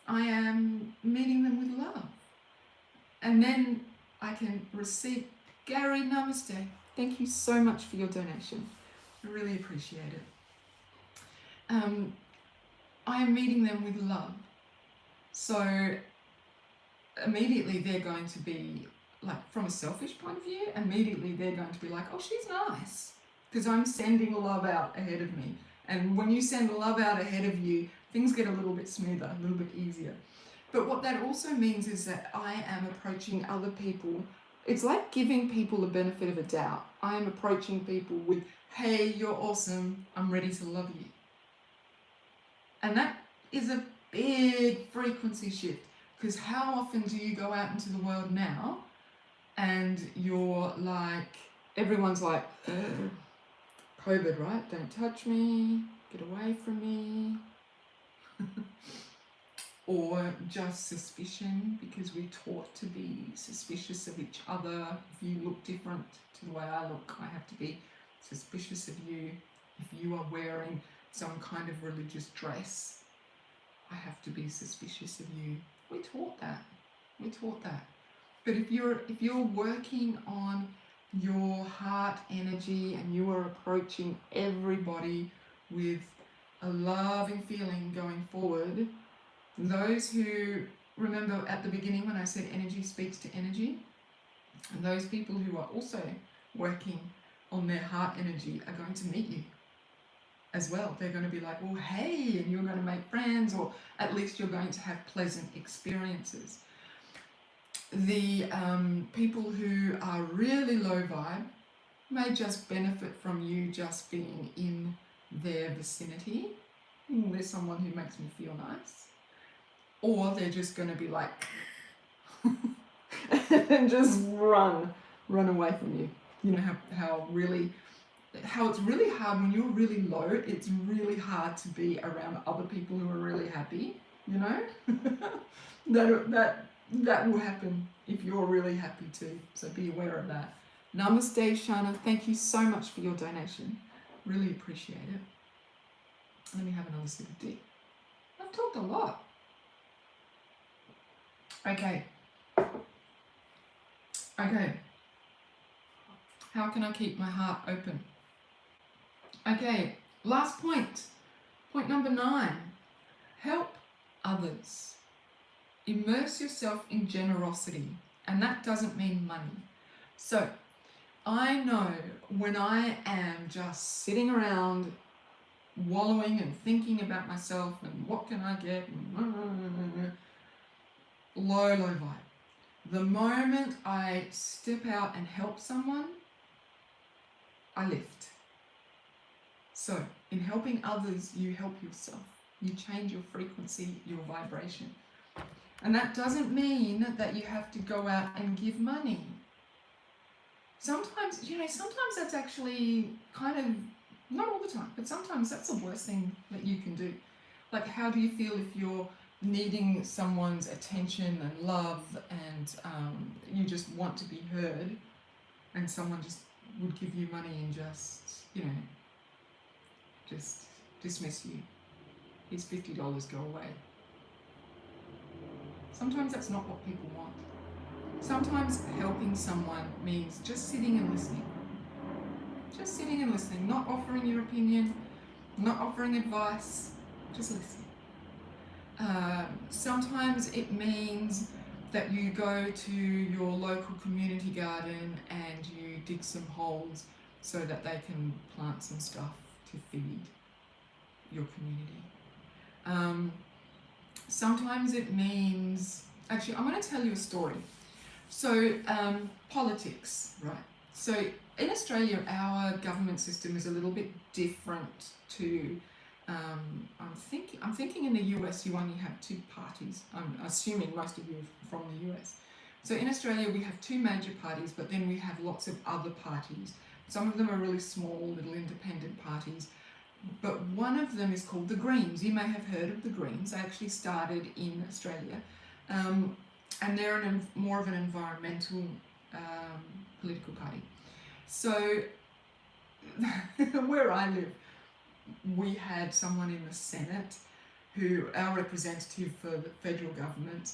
I am meeting them with love. And then I can receive. Gary, namaste. Thank you so much for your donation. I really appreciate it. I am meeting them with love. So immediately they're going to be, like, from a selfish point of view, immediately they're going to be like, oh, she's nice, because I'm sending love out ahead of me. And when you send love out ahead of you, things get a little bit smoother, a little bit easier. But what that also means is that I am approaching other people. It's like giving people the benefit of a doubt. I am approaching people with, hey, you're awesome, I'm ready to love you. And that is a big frequency shift, because how often do you go out into the world now and you're like, everyone's like, COVID, right? Don't touch me, get away from me. Or just suspicion, because we're taught to be suspicious of each other. If you look different to the way I look, I have to be suspicious of you. If you are wearing some kind of religious dress, I have to be suspicious of you. We're taught that. We're taught that. But if you're working on your heart energy and you are approaching everybody with a loving feeling going forward, those who, remember at the beginning when I said energy speaks to energy, and those people who are also working on their heart energy are going to meet you as well. They're going to be like, well, hey, and you're going to make friends, or at least you're going to have pleasant experiences. The people who are really low vibe may just benefit from you just being in their vicinity. There's someone who makes me feel nice. Or they're just going to be like, and just run away from you. You know how it's really hard when you're really low. It's really hard to be around other people who are really happy. You know, that will happen if you're really happy too. So be aware of that. Namaste, Shana. Thank you so much for your donation. Really appreciate it. Let me have another sip of tea. I've talked a lot. Okay. How can I keep my heart open? Okay, last point. Point number 9. Help others. Immerse yourself in generosity. And that doesn't mean money. So, I know when I am just sitting around wallowing and thinking about myself and what can I get, low vibe. The moment I step out and help someone, I lift. So, in helping others, you help yourself. You change your frequency, your vibration. And that doesn't mean that you have to go out and give money. Sometimes that's actually kind of, not all the time, but sometimes that's the worst thing that you can do. Like, how do you feel if you're needing someone's attention and love and you just want to be heard, and someone just would give you money and just, just dismiss you. Here's $50, go away. Sometimes that's not what people want. Sometimes helping someone means just sitting and listening. Just sitting and listening, not offering your opinion, not offering advice, just listening. Sometimes it means that you go to your local community garden and you dig some holes so that they can plant some stuff to feed your community. Sometimes it means Actually, I'm going to tell you a story. So, politics, right? So, in Australia, our government system is a little bit different to. I'm thinking in the US you only have two parties. I'm assuming most of you are from the US. So in Australia we have two major parties, but then we have lots of other parties. Some of them are really small, little independent parties. But one of them is called the Greens. You may have heard of the Greens. They actually started in Australia. And they're more of an environmental political party. So where I live, we had someone in the Senate who, our representative for the federal government,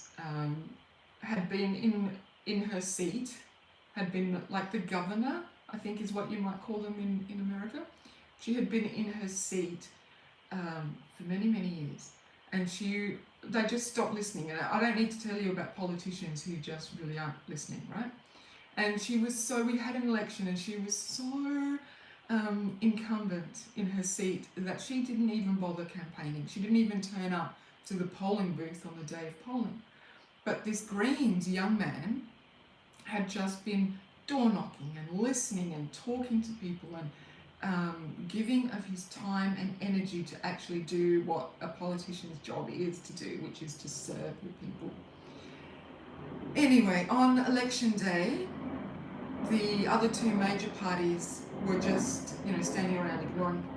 had been in her seat, had been like the governor, I think is what you might call them in America. She had been in her seat for many, many years. And they just stopped listening. And I don't need to tell you about politicians who just really aren't listening, right? And we had an election and she was so incumbent in her seat that she didn't even bother campaigning. She didn't even turn up to the polling booth on the day of polling. But this Greens young man had just been door knocking and listening and talking to people and giving of his time and energy to actually do what a politician's job is to do, which is to serve the people. Anyway, on election day, the other two major parties were just, standing around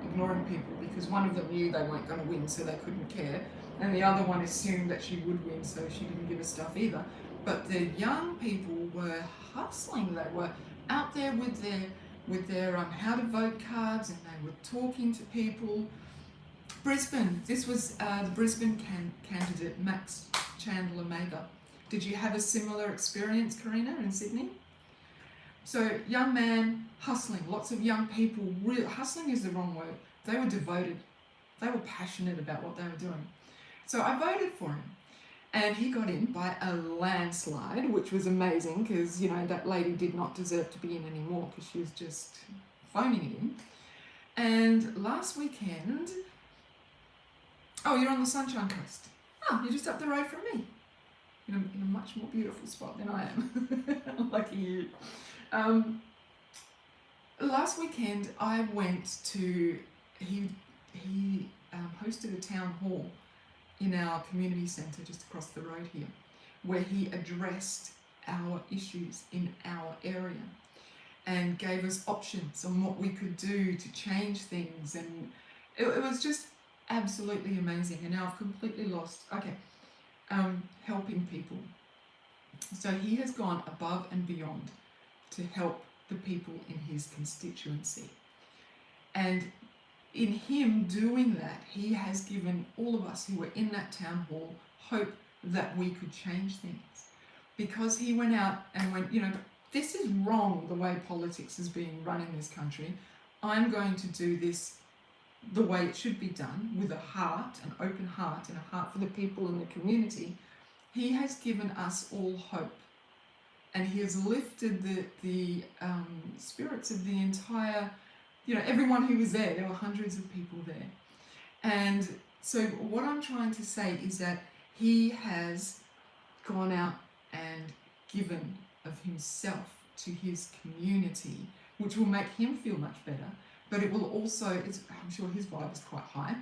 ignoring people because one of them knew they weren't going to win, so they couldn't care, and the other one assumed that she would win, so she didn't give a stuff either. But the young people were hustling. They were out there with their how to vote cards, and they were talking to people. Brisbane. This was the Brisbane candidate Max Chandler Mather. Did you have a similar experience, Karina, in Sydney? So, young man, hustling, lots of young people, hustling is the wrong word. They were devoted. They were passionate about what they were doing. So I voted for him. And he got in by a landslide, which was amazing because, that lady did not deserve to be in anymore because she was just phoning it in. And last weekend, you're on the Sunshine Coast. Oh, you're just up the road from me. In a much more beautiful spot than I am. Lucky you. Last weekend I went to, he hosted a town hall in our community centre just across the road here, where he addressed our issues in our area and gave us options on what we could do to change things, and it was just absolutely amazing. And now I've completely lost, helping people. So he has gone above and beyond to help the people in his constituency. And in him doing that, he has given all of us who were in that town hall hope that we could change things. Because he went out and went, this is wrong the way politics is being run in this country. I'm going to do this the way it should be done, with a heart, an open heart, and a heart for the people in the community. He has given us all hope. And he has lifted the spirits of the entire, everyone who was there. There were hundreds of people there. And so what I'm trying to say is that he has gone out and given of himself to his community, which will make him feel much better. But it will also, I'm sure his vibe is quite high,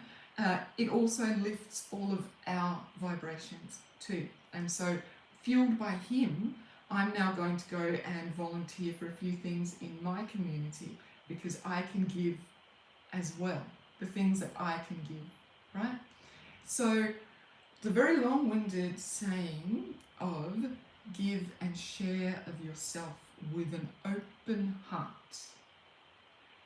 it also lifts all of our vibrations too. And so, fueled by him, I'm now going to go and volunteer for a few things in my community, because I can give as well, the things that I can give, right? So the very long-winded saying of give and share of yourself with an open heart,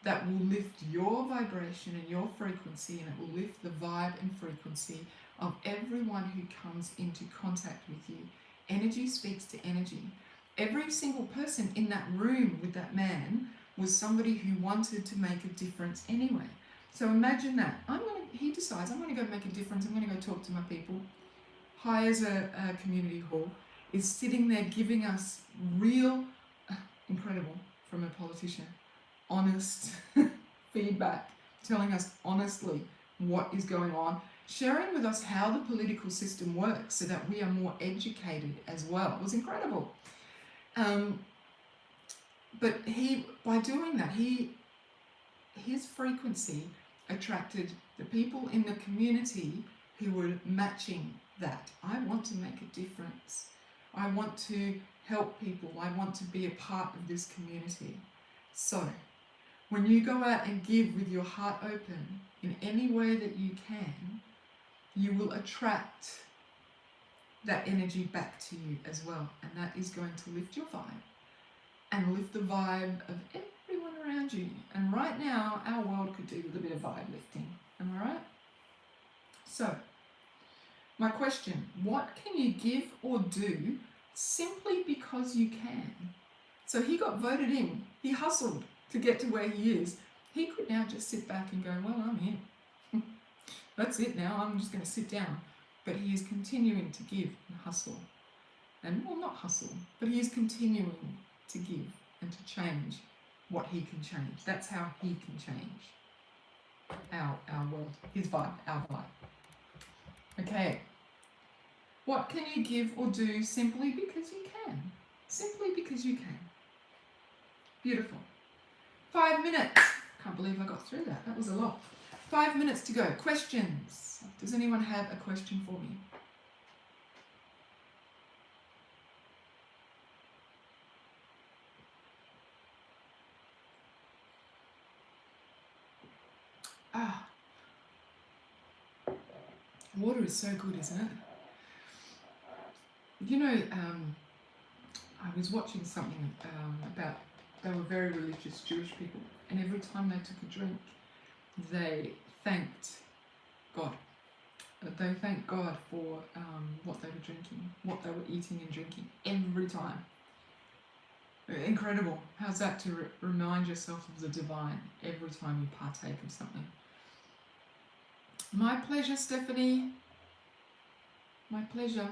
that will lift your vibration and your frequency, and it will lift the vibe and frequency of everyone who comes into contact with you. Energy speaks to energy. Every single person in that room with that man was somebody who wanted to make a difference anyway. So imagine that. He decides, I'm going to go make a difference. I'm going to go talk to my people. Hires a community hall, is sitting there giving us real, incredible from a politician, honest feedback, telling us honestly what is going on, sharing with us how the political system works so that we are more educated as well. It was incredible. But by doing that, his frequency attracted the people in the community who were matching that. I want to make a difference. I want to help people. I want to be a part of this community. So, when you go out and give with your heart open in any way that you can, you will attract that energy back to you as well. And that is going to lift your vibe and lift the vibe of everyone around you. And right now, our world could do with a bit of vibe lifting. Am I right? So, my question, what can you give or do simply because you can? So he got voted in. He hustled to get to where he is. He could now just sit back and go, well, I'm in. That's it now. I'm just going to sit down. But he is continuing to give and hustle. And, well, not hustle, but he is continuing to give and to change what he can change. That's how he can change our world, his vibe, our vibe. Okay. What can you give or do simply because you can? Simply because you can. Beautiful. 5 minutes. Can't believe I got through that. That was a lot. 5 minutes to go. Questions. Does anyone have a question for me? Water is so good, isn't it? You know, I was watching something about, they were very religious Jewish people, and every time they took a drink, they thanked God. They thanked God for what they were drinking, what they were eating and drinking, every time. Incredible. How's that to remind yourself of the divine every time you partake of something? My pleasure, Stephanie. My pleasure.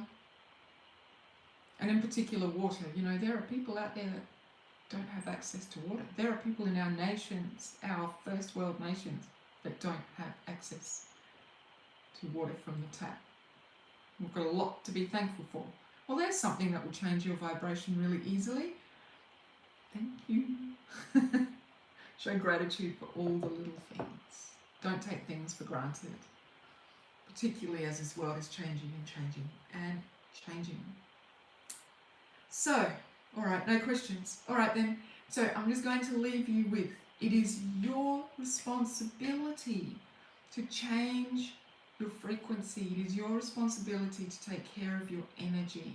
And in particular, water. You know, there are people out there that don't have access to water. There are people in our nations, our first world nations, that don't have access to water from the tap. We've got a lot to be thankful for. Well, there's something that will change your vibration really easily. Thank you. Show gratitude for all the little things. Don't take things for granted, particularly as this world is changing and changing and changing. So, all right, no questions. All right then, so I'm just going to leave you with, it is your responsibility to change your frequency. It is your responsibility to take care of your energy.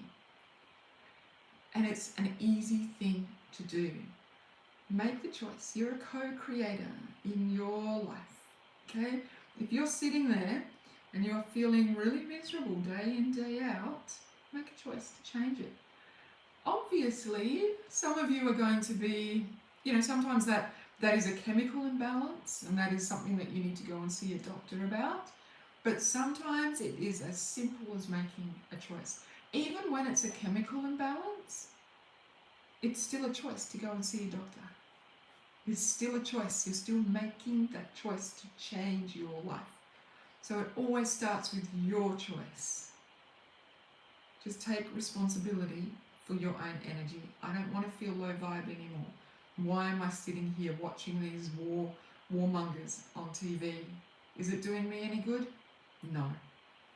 And it's an easy thing to do. Make the choice. You're a co-creator in your life, okay? If you're sitting there and you're feeling really miserable day in, day out, make a choice to change it. Obviously, some of you are going to be, you know, sometimes that is a chemical imbalance, and that is something that you need to go and see a doctor about. But sometimes it is as simple as making a choice. Even when it's a chemical imbalance, it's still a choice to go and see a doctor. It's still a choice. You're still making that choice to change your life. So it always starts with your choice. Just take responsibility for your own energy. I don't want to feel low vibe anymore. Why am I sitting here watching these warmongers on TV? Is it doing me any good? No.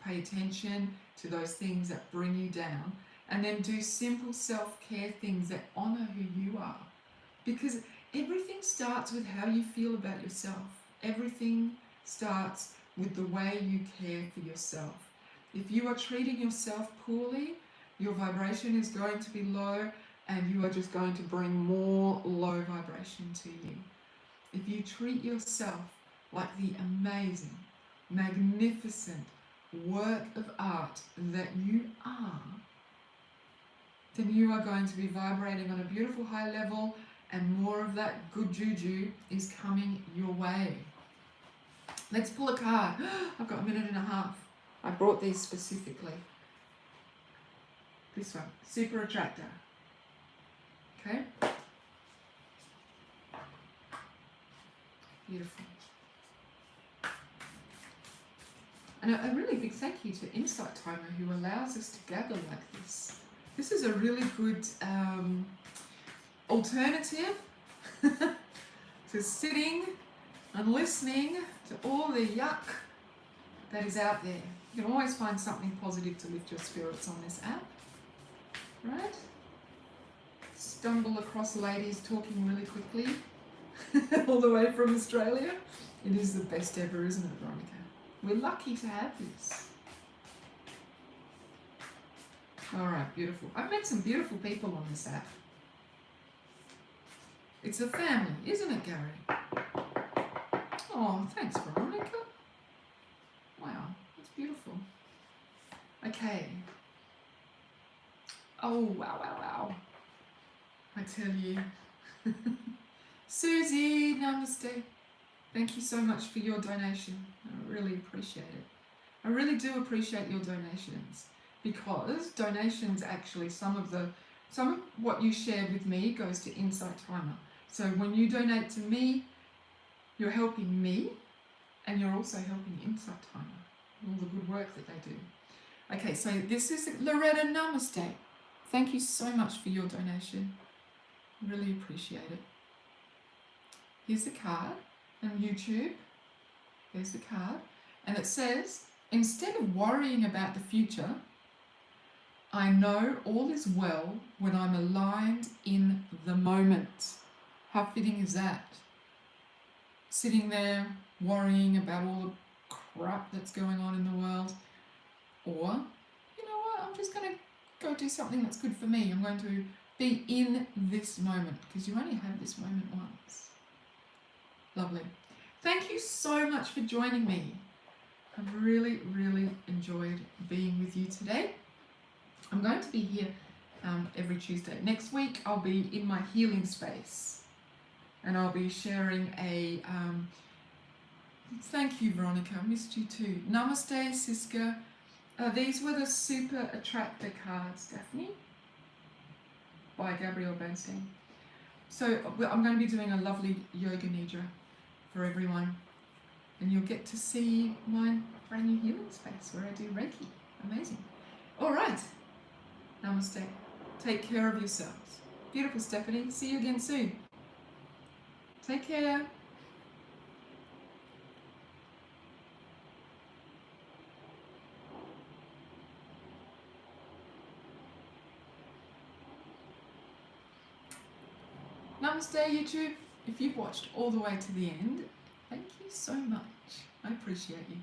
Pay attention to those things that bring you down, and then do simple self-care things that honor who you are. Because everything starts with how you feel about yourself. Everything starts with the way you care for yourself. If you are treating yourself poorly, your vibration is going to be low, and you are just going to bring more low vibration to you. If you treat yourself like the amazing, magnificent work of art that you are, then you are going to be vibrating on a beautiful high level, and more of that good juju is coming your way. Let's pull a card. I've got a minute and a half. I brought these specifically. This one, Super Attractor. Okay? Beautiful. And a really big thank you to Insight Timer, who allows us to gather like this. This is a really good alternative to sitting and listening to all the yuck that is out there. You can always find something positive to lift your spirits on this app, right? Stumble across ladies talking really quickly all the way from Australia. It is the best ever, isn't it, Veronica? We're lucky to have this. All right, beautiful. I've met some beautiful people on this app. It's a family, isn't it, Gary? Oh, thanks, Veronica. Wow, that's beautiful. Okay. Oh, wow, wow, wow. I tell you. Susie, namaste. Thank you so much for your donation. I really appreciate it. I really do appreciate your donations, because donations actually, some of what you share with me goes to Insight Timer. So when you donate to me, you're helping me, and you're also helping Insight Timer, all the good work that they do. Okay, so this is Loretta, namaste. Thank you so much for your donation. Really appreciate it. Here's the card on YouTube. There's the card. And it says, instead of worrying about the future, I know all is well when I'm aligned in the moment. How fitting is that? Sitting there worrying about all the crap that's going on in the world. Or, you know what, I'm just going to go do something that's good for me. I'm going to be in this moment, because you only have this moment once. Lovely. Thank you so much for joining me. I've really, really enjoyed being with you today. I'm going to be here every Tuesday. Next week, I'll be in my healing space, and I'll be sharing a... thank you, Veronica. I missed you too. Namaste, Siska. These were the Super Attractor cards, Daphne, by Gabrielle Bernstein. So I'm going to be doing a lovely yoga nidra for everyone, and you'll get to see my brand new healing space where I do Reiki. Amazing. All right. Namaste. Take care of yourselves. Beautiful, Stephanie. See you again soon. Take care. Namaste, YouTube. If you've watched all the way to the end, thank you so much. I appreciate you.